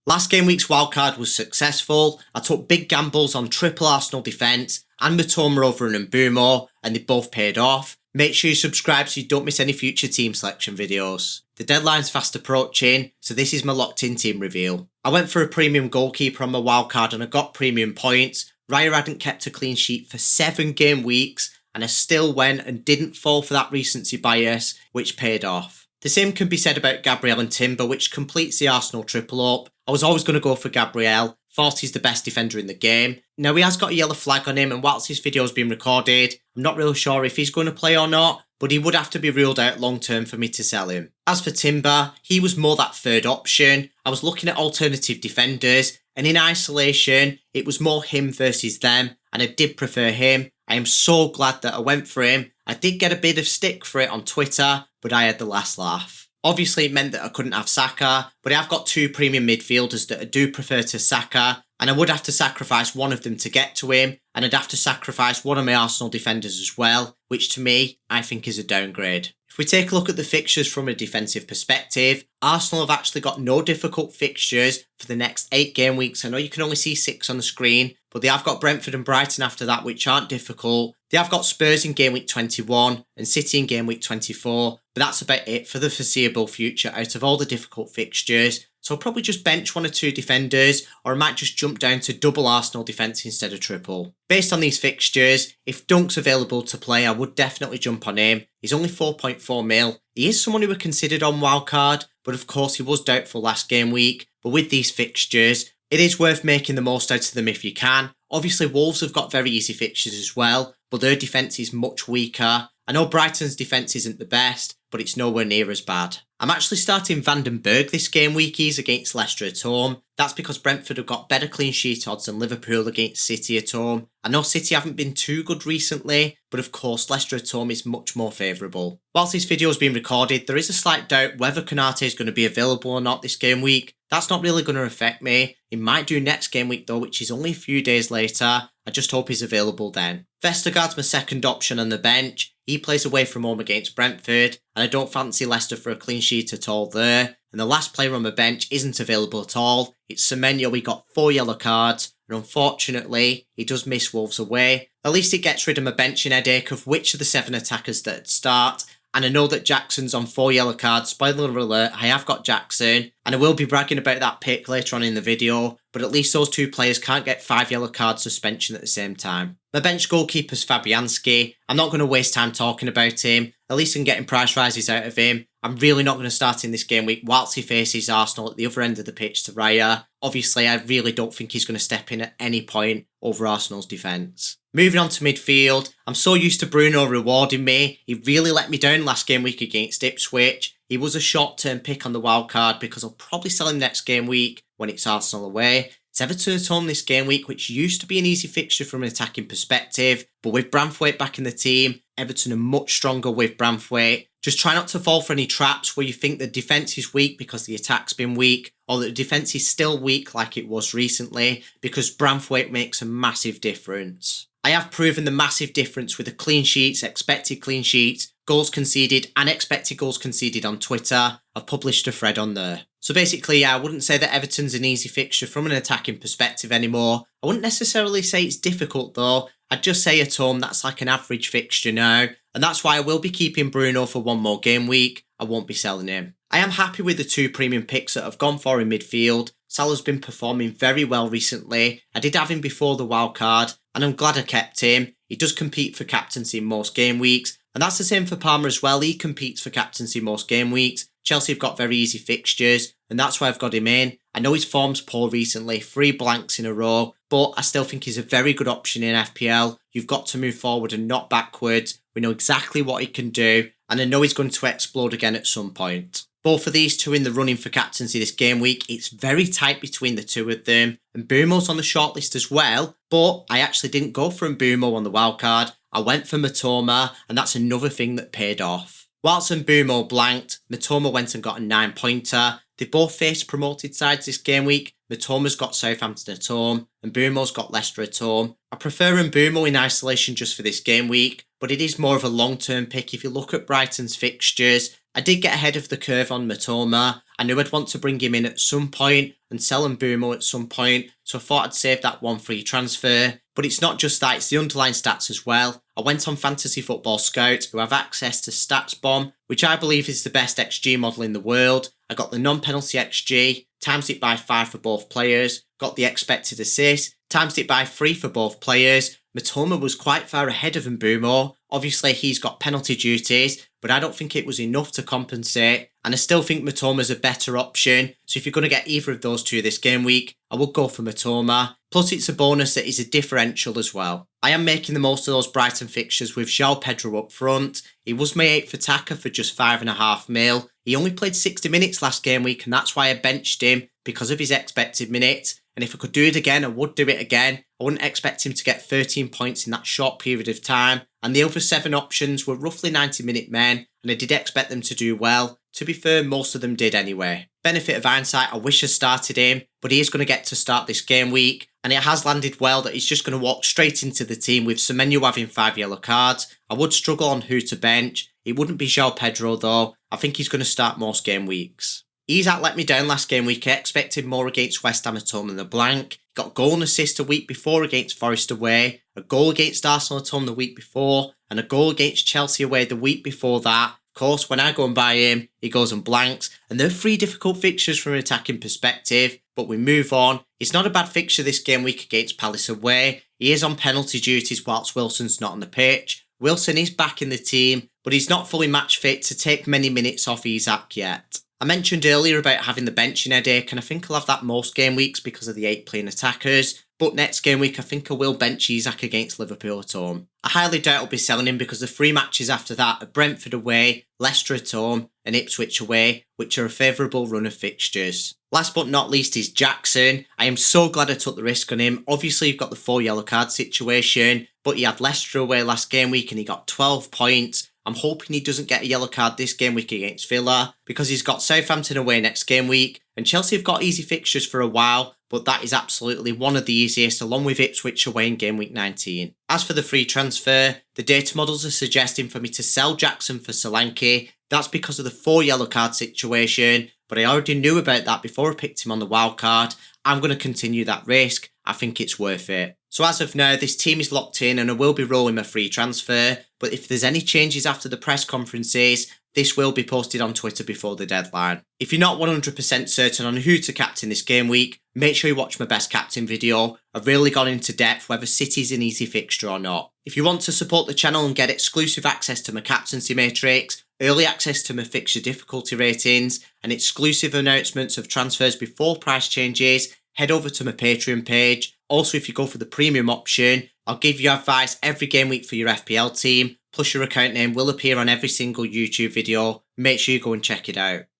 Last game week's wildcard was successful. I took big gambles on triple Arsenal defence and Mitoma over an Mbeumo, and they both paid off. Make sure you subscribe so you don't miss any future team selection videos. The deadline's fast approaching, so this is my locked in team reveal. I went for a premium goalkeeper on my wildcard and I got premium points. Raya hadn't kept a clean sheet for 7 game weeks, and I still went and didn't fall for that recency bias, which paid off. The same can be said about Gabriel and Timber, which completes the Arsenal triple up. I was always going to go for Gabriel, thought he's the best defender in the game. Now he has got a yellow flag on him, and whilst this video has been recorded, I'm not really sure if he's going to play or not, but he would have to be ruled out long term for me to sell him. As for Timber, he was more that third option. I was looking at alternative defenders, and in isolation, it was more him versus them, and I did prefer him. I am so glad that I went for him. I did get a bit of stick for it on Twitter, but I had the last laugh. Obviously, it meant that I couldn't have Saka, but I have got 2 premium midfielders that I do prefer to Saka, and I would have to sacrifice one of them to get to him, and I'd have to sacrifice one of my Arsenal defenders as well, which to me, I think is a downgrade. If we take a look at the fixtures from a defensive perspective, Arsenal have actually got no difficult fixtures for the next 8 game weeks. I know you can only see 6 on the screen, but they have got Brentford and Brighton after that, which aren't difficult. They have got Spurs in game week 21 and City in game week 24, but that's about it for the foreseeable future out of all the difficult fixtures. So I'll probably just bench 1 or 2 defenders, or I might just jump down to double Arsenal defence instead of triple. Based on these fixtures, if Dunk's available to play, I would definitely jump on him. He's only 4.4 mil. He is someone who were considered on wildcard, but of course he was doubtful last game week. But with these fixtures, it is worth making the most out of them if you can. Obviously, Wolves have got very easy fixtures as well, but their defence is much weaker. I know Brighton's defence isn't the best, but it's nowhere near as bad. I'm actually starting Van den Berg this game week. He's against Leicester at home. That's because Brentford have got better clean sheet odds than Liverpool against City at home. I know City haven't been too good recently, but of course Leicester at home is much more favourable. Whilst this video has been recorded, there is a slight doubt whether Konate is going to be available or not this game week. That's not really going to affect me. He might do next game week though, which is only a few days later. I just hope he's available then. Vestergaard's my second option on the bench. He plays away from home against Brentford, and I don't fancy Leicester for a clean sheet at all there. And the last player on my bench isn't available at all. It's Semenyo. He got 4 yellow cards, and unfortunately, he does miss Wolves away. At least it gets rid of my benching headache of which of the 7 attackers that start. And I know that Jackson's on 4 yellow cards. Spoiler alert, I have got Jackson. And I will be bragging about that pick later on in the video. But at least those 2 players can't get 5 yellow card suspension at the same time. My bench goalkeeper's Fabianski. I'm not going to waste time talking about him. At least I'm getting price rises out of him. I'm really not going to start in this game week whilst he faces Arsenal at the other end of the pitch to Raya. Obviously, I really don't think he's going to step in at any point over Arsenal's defence. Moving on to midfield, I'm so used to Bruno rewarding me. He really let me down last game week against Ipswich. He was a short-term pick on the wild card because I'll probably sell him next game week when it's Arsenal away. It's Everton at home this game week, which used to be an easy fixture from an attacking perspective, but with Branthwaite back in the team, Everton are much stronger with Branthwaite. Just try not to fall for any traps where you think the defence is weak because the attack's been weak, or that the defence is still weak like it was recently, because Branthwaite makes a massive difference. I have proven the massive difference with the clean sheets, expected clean sheets, goals conceded and expected goals conceded on Twitter. I've published a thread on there. So basically, I wouldn't say that Everton's an easy fixture from an attacking perspective anymore. I wouldn't necessarily say it's difficult though. I'd just say at home that's like an average fixture now. And that's why I will be keeping Bruno for 1 more game week. I won't be selling him. I am happy with the 2 premium picks that I've gone for in midfield. Salah's been performing very well recently. I did have him before the wild card, and I'm glad I kept him. He does compete for captaincy in most game weeks, and that's the same for Palmer as well. He competes for captaincy most game weeks. Chelsea have got very easy fixtures, and that's why I've got him in. I know his form's poor recently, 3 blanks in a row, but I still think he's a very good option in FPL. You've got to move forward and not backwards. We know exactly what he can do, and I know he's going to explode again at some point. Both of these 2 in the running for captaincy this game week. It's very tight between the 2 of them. And Mbeumo's on the shortlist as well, but I actually didn't go for Mbeumo on the wildcard. I went for Mitoma, and that's another thing that paid off. Whilst Mbeumo blanked, Mitoma went and got a 9-pointer. They both faced promoted sides this game week. Mitoma's got Southampton at home, and Mbeumo's got Leicester at home. I prefer Mbeumo in isolation just for this game week, but it is more of a long-term pick. If you look at Brighton's fixtures, I did get ahead of the curve on Mitoma. I knew I'd want to bring him in at some point and sell Mbeumo at some point, so I thought I'd save that one free transfer. But it's not just that, it's the underlying stats as well. I went on Fantasy Football Scout, who have access to StatsBomb, which I believe is the best XG model in the world. I got the non-penalty XG, times it by 5 for both players, got the expected assist, times it by 3 for both players. Mitoma was quite far ahead of Mbeumo. Obviously, he's got penalty duties, but I don't think it was enough to compensate. And I still think Mitoma's a better option. So if you're going to get either of those two this game week, I would go for Mitoma. Plus, it's a bonus that is a differential as well. I am making the most of those Brighton fixtures with João Pedro up front. He was my 8th attacker for just 5.5 mil. He only played 60 minutes last game week, and that's why I benched him, because of his expected minutes. And if I could do it again, I would do it again. I wouldn't expect him to get 13 points in that short period of time. And the other 7 options were roughly 90-minute men, and I did expect them to do well. To be fair, most of them did anyway. Benefit of hindsight, I wish I started him, but he is going to get to start this game week, and it has landed well that he's just going to walk straight into the team with Semenyo having 5 yellow cards. I would struggle on who to bench. It wouldn't be João Pedro though. I think he's going to start most game weeks. Isak let me down last game week. I expected more against West Ham at home than the blank. Got goal and assist a week before against Forest away, a goal against Arsenal at home the week before, and a goal against Chelsea away the week before that. Of course, when I go and buy him, he goes and blanks, and they're 3 difficult fixtures from an attacking perspective, but we move on. It's not a bad fixture this game week against Palace away. He is on penalty duties whilst Wilson's not on the pitch. Wilson is back in the team, but he's not fully match fit to take many minutes off Isak yet. I mentioned earlier about having the benching headache, and I think I'll have that most game weeks because of the 8 playing attackers. But next game week, I think I will bench Isak against Liverpool at home. I highly doubt I'll be selling him because the 3 matches after that are Brentford away, Leicester at home, and Ipswich away, which are a favourable run of fixtures. Last but not least is Jackson. I am so glad I took the risk on him. Obviously, you've got the 4 yellow card situation, but he had Leicester away last game week and he got 12 points. I'm hoping he doesn't get a yellow card this game week against Villa because he's got Southampton away next game week, and Chelsea have got easy fixtures for a while, but that is absolutely one of the easiest, along with Ipswich away in game week 19. As for the free transfer, the data models are suggesting for me to sell Jackson for Solanke. That's because of the 4 yellow card situation, but I already knew about that before I picked him on the wild card. I'm going to continue that risk. I think it's worth it. So as of now, this team is locked in and I will be rolling my free transfer, but if there's any changes after the press conferences, this will be posted on Twitter before the deadline. If you're not 100% certain on who to captain this game week, make sure you watch my best captain video. I've really gone into depth whether City's an easy fixture or not. If you want to support the channel and get exclusive access to my captaincy matrix, early access to my fixture difficulty ratings, and exclusive announcements of transfers before price changes, head over to my Patreon page. Also, if you go for the premium option, I'll give you advice every game week for your FPL team, plus your account name will appear on every single YouTube video. Make sure you go and check it out.